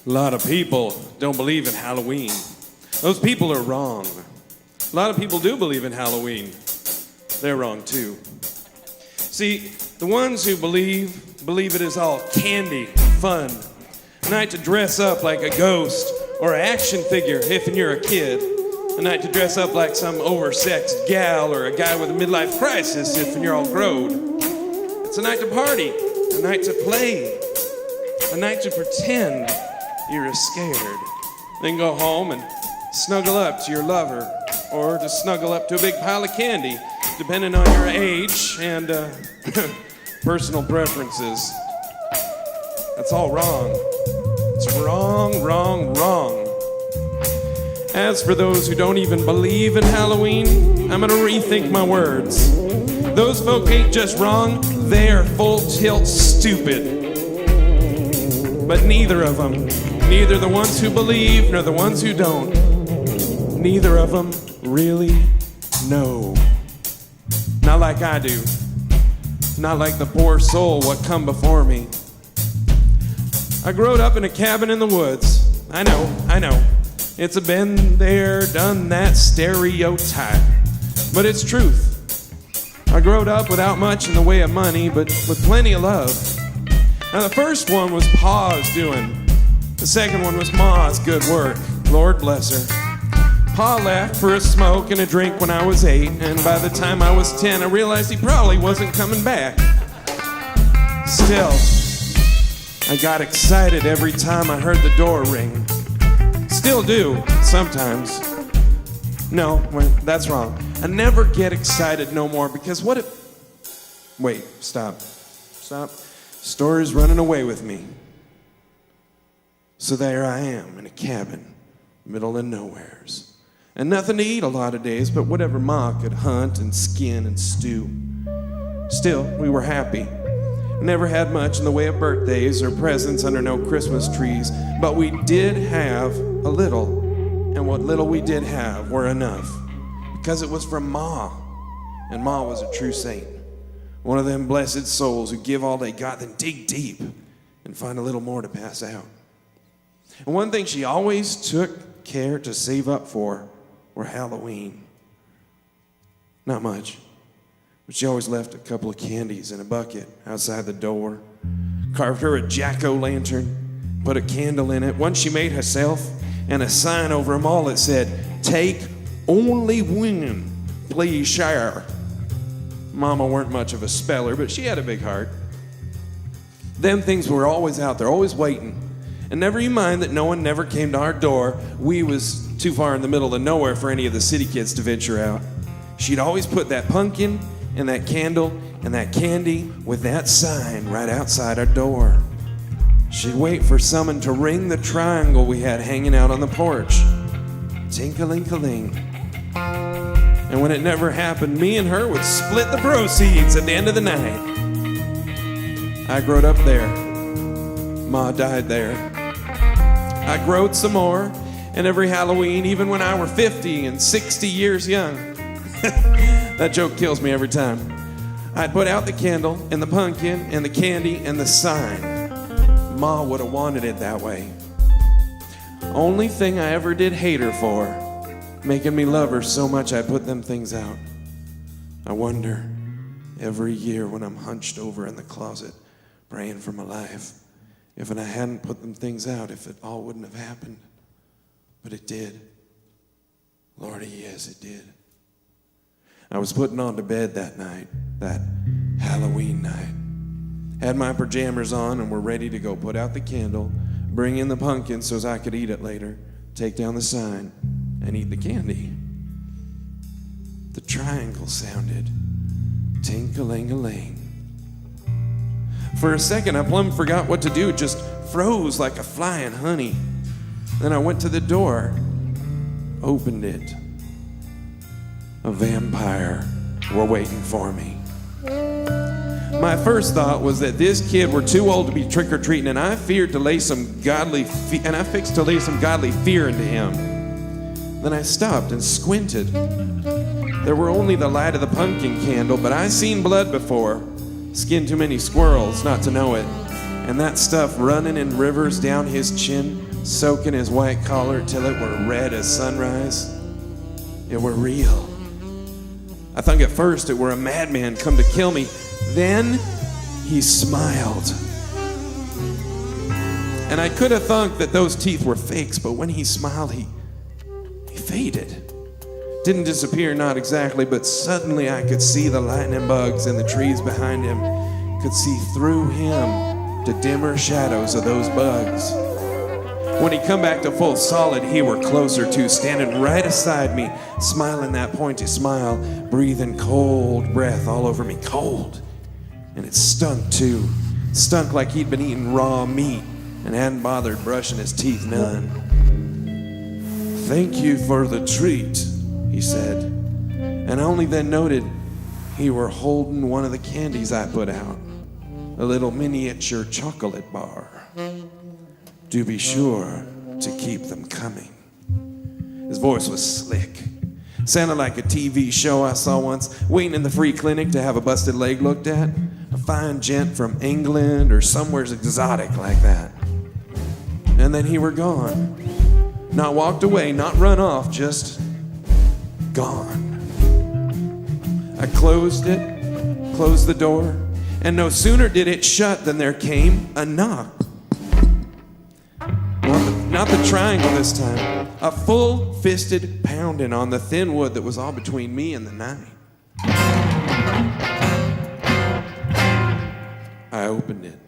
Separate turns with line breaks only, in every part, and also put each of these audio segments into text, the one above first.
A lot of people don't believe in Halloween. Those people are wrong. A lot of people do believe in Halloween. They're wrong too. See, the ones who believe it is all candy, fun, a night to dress up like a ghost or an action figure if you're a kid, a night to dress up like some oversexed gal or a guy with a midlife crisis if you're all growed. It's a night to party, a night to play, a night to pretend you're scared. Then go home and snuggle up to your lover or to snuggle up to a big pile of candy, depending on your age and personal preferences. That's all wrong. It's wrong, wrong, wrong. As for those who don't even believe in Halloween, I'm gonna rethink my words. Those folk ain't just wrong, they are full tilt stupid. But neither of them, neither the ones who believe nor the ones who don't, neither of them really know. Not like I do. Not like the poor soul what come before me. I growed up in a cabin in the woods. I know. It's a been there, done that stereotype. But it's truth. I growed up without much in the way of money, but with plenty of love. Now the first one was Pa's doing. The second one was Ma's good work. Lord bless her. Pa left for a smoke and a drink when I was 8, and by the time I was 10, I realized he probably wasn't coming back. Still, I got excited every time I heard the door ring. Still do, sometimes. No, that's wrong. I never get excited no more, because what if... Wait, stop. Story's running away with me. So there I am in a cabin, middle of nowheres. And nothing to eat a lot of days, but whatever Ma could hunt and skin and stew. Still, we were happy. Never had much in the way of birthdays or presents under no Christmas trees, but we did have a little. And what little we did have were enough. Because it was from Ma. And Ma was a true saint. One of them blessed souls who give all they got, then dig deep and find a little more to pass out. And one thing she always took care to save up for were Halloween. Not much, but she always left a couple of candies in a bucket outside the door, carved her a jack-o'-lantern, put a candle in it, one she made herself, and a sign over them all that said, "Take only women, please share." Mama weren't much of a speller, but she had a big heart. Them things were always out there, always waiting. And never you mind that no one never came to our door. We was too far in the middle of nowhere for any of the city kids to venture out. She'd always put that pumpkin and that candle and that candy with that sign right outside our door. She'd wait for someone to ring the triangle we had hanging out on the porch. Tink-a-link-a-ling. And when it never happened, me and her would split the proceeds at the end of the night. I growed up there. Ma died there. I growed some more, and every Halloween, even when I were 50 and 60 years young, that joke kills me every time, I'd put out the candle and the pumpkin and the candy and the sign. Ma would have wanted it that way. Only thing I ever did hate her for, making me love her so much I put them things out. I wonder, every year when I'm hunched over in the closet, praying for my life, if I hadn't put them things out, if it all wouldn't have happened. But it did. Lordy, yes, it did. I was putting on to bed that night, that Halloween night. Had my pajamas on and were ready to go put out the candle, bring in the pumpkin so as I could eat it later, take down the sign, and eat the candy. The triangle sounded. Tink-a-ling-a-ling. For a second, I plumb forgot what to do, just froze like a fly in honey. Then I went to the door, opened it. A vampire were waiting for me. My first thought was that this kid were too old to be trick-or-treating, and I fixed to lay some godly fear into him. Then I stopped and squinted. There were only the light of the pumpkin candle, but I seen blood before. Skinned too many squirrels not to know it. And that stuff running in rivers down his chin soaking his white collar till it were red as sunrise. It were real. I thunk at first it were a madman come to kill me. Then he smiled. And I could have thunk that those teeth were fakes, but when he smiled, he faded. Didn't disappear, not exactly, but suddenly I could see the lightning bugs in the trees behind him. Could see through him the dimmer shadows of those bugs. When he come back to full solid, he were closer to, standing right aside me, smiling that pointy smile, breathing cold breath all over me, cold. And it stunk too. Stunk like he'd been eating raw meat and hadn't bothered brushing his teeth none. "Thank you for the treat," he said, and I only then noted he were holding one of the candies I put out, a little miniature chocolate bar. "Do be sure to keep them coming." His voice was slick. Sounded like a TV show I saw once, waiting in the free clinic to have a busted leg looked at. A fine gent from England or somewhere's exotic like that. And then he were gone. Not walked away, not run off, just gone. I closed the door, and no sooner did it shut than there came a knock. Not the triangle this time. A full-fisted pounding on the thin wood that was all between me and the night. I opened it.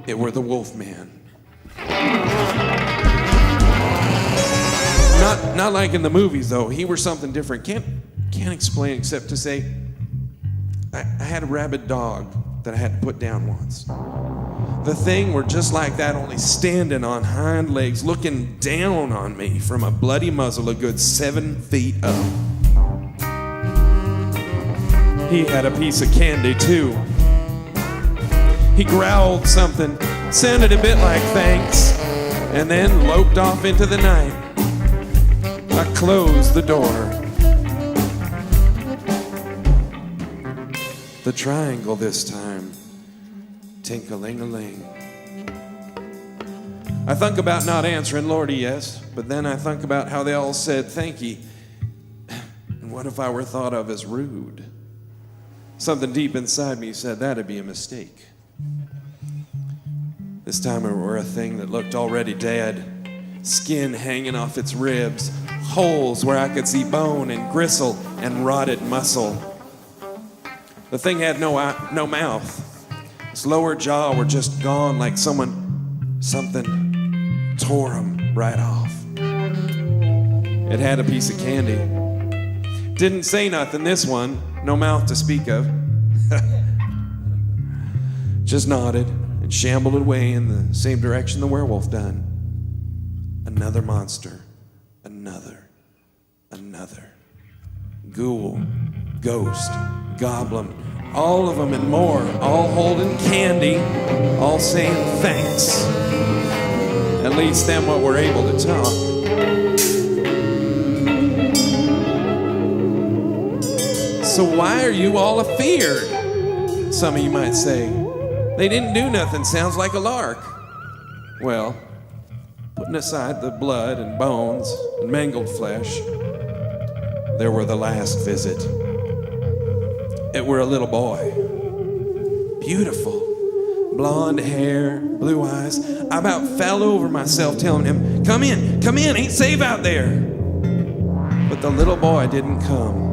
It were the Wolfman. Not like in the movies though. He were something different. Can't explain except to say I had a rabid dog that I had to put down once. The thing were just like that, only standing on hind legs, looking down on me from a bloody muzzle a good 7 feet up. He had a piece of candy too. He growled something, sounded a bit like thanks, and then loped off into the night. I closed the door. The triangle this time. Tink-a-ling-a-ling. I thunk about not answering Lordy yes, but then I thunk about how they all said thank ye. And what if I were thought of as rude? Something deep inside me said that'd be a mistake. This time it were a thing that looked already dead. Skin hanging off its ribs, holes where I could see bone and gristle and rotted muscle. The thing had no mouth. Its lower jaw were just gone like something tore him right off. It had a piece of candy. Didn't say nothing, this one, no mouth to speak of. Just nodded and shambled away in the same direction the werewolf done. Another monster, another. Ghoul, ghost, goblin, all of them and more, all holding candy, all saying thanks. At least them what were able to talk. So why are you all afeared? Some of you might say. They didn't do nothing, sounds like a lark. Well, putting aside the blood and bones and mangled flesh, there were the last visit. It were a little boy. Beautiful. Blonde hair, blue eyes. I about fell over myself telling him, come in, ain't safe out there. But the little boy didn't come.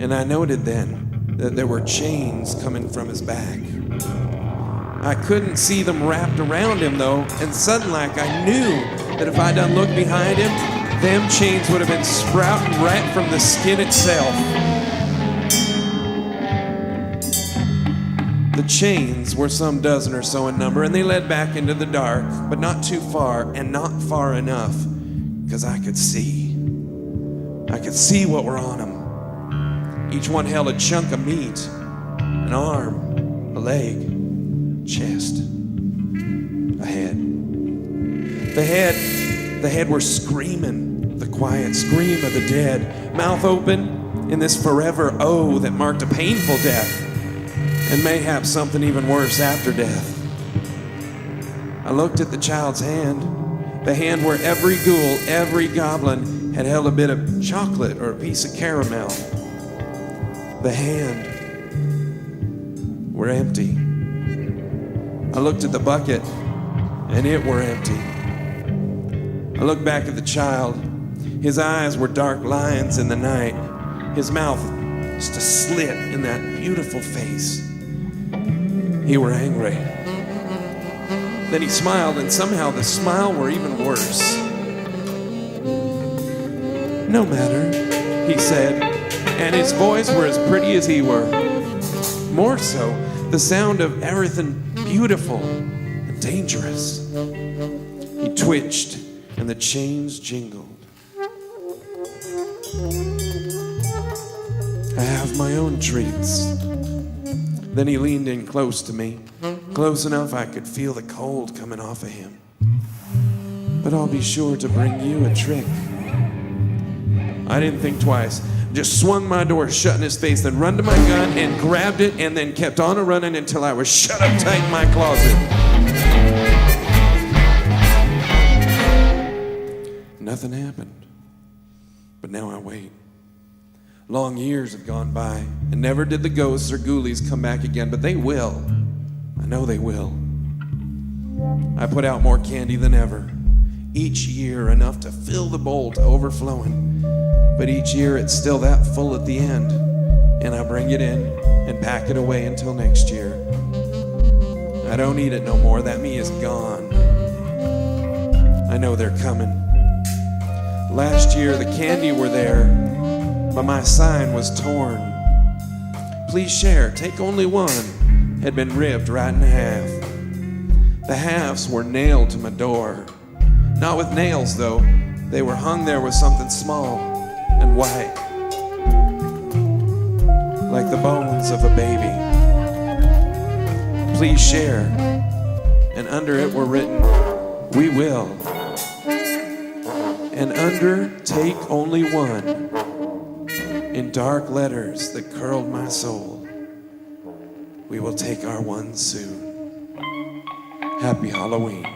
And I noted then that there were chains coming from his back. I couldn't see them wrapped around him though, and suddenly like I knew that if I done looked behind him, them chains would have been sprouting right from the skin itself. The chains were some dozen or so in number, and they led back into the dark, but not too far and not far enough, because I could see what were on them. Each one held a chunk of meat, an arm, a leg, chest, a head. The head were screaming, the quiet scream of the dead, mouth open in this forever O that marked a painful death, and mayhap something even worse after death. I looked at the child's hand, the hand where every ghoul, every goblin had held a bit of chocolate or a piece of caramel. The hand were empty. I looked at the bucket, and it were empty. I looked back at the child. His eyes were dark lines in the night. His mouth just a slit in that beautiful face. He were angry. Then he smiled, and somehow the smile were even worse. No matter, he said, and his voice were as pretty as he were. More so, the sound of everything beautiful and dangerous. He twitched, and the chains jingled. I have my own treats. Then he leaned in close to me, close enough I could feel the cold coming off of him. But I'll be sure to bring you a trick. I didn't think twice. Just swung my door shut in his face, then run to my gun and grabbed it, and then kept on a-running until I was shut up tight in my closet. Nothing happened. But now I wait. Long years have gone by, and never did the ghosts or ghoulies come back again, but they will. I know they will. I put out more candy than ever. Each year enough to fill the bowl to overflowing. But each year it's still that full at the end, and I bring it in and pack it away until next year. I don't need it no more. That me is gone. I know they're coming. Last year the candy were there, but my sign was torn. Please share, take only one, had been ripped right in half. The halves were nailed to my door. Not with nails though, they were hung there with something small and white, like the bones of a baby. Please share, and under it were written, we will. And under, take only one, in dark letters that curled my soul. We will take our one soon. Happy Halloween.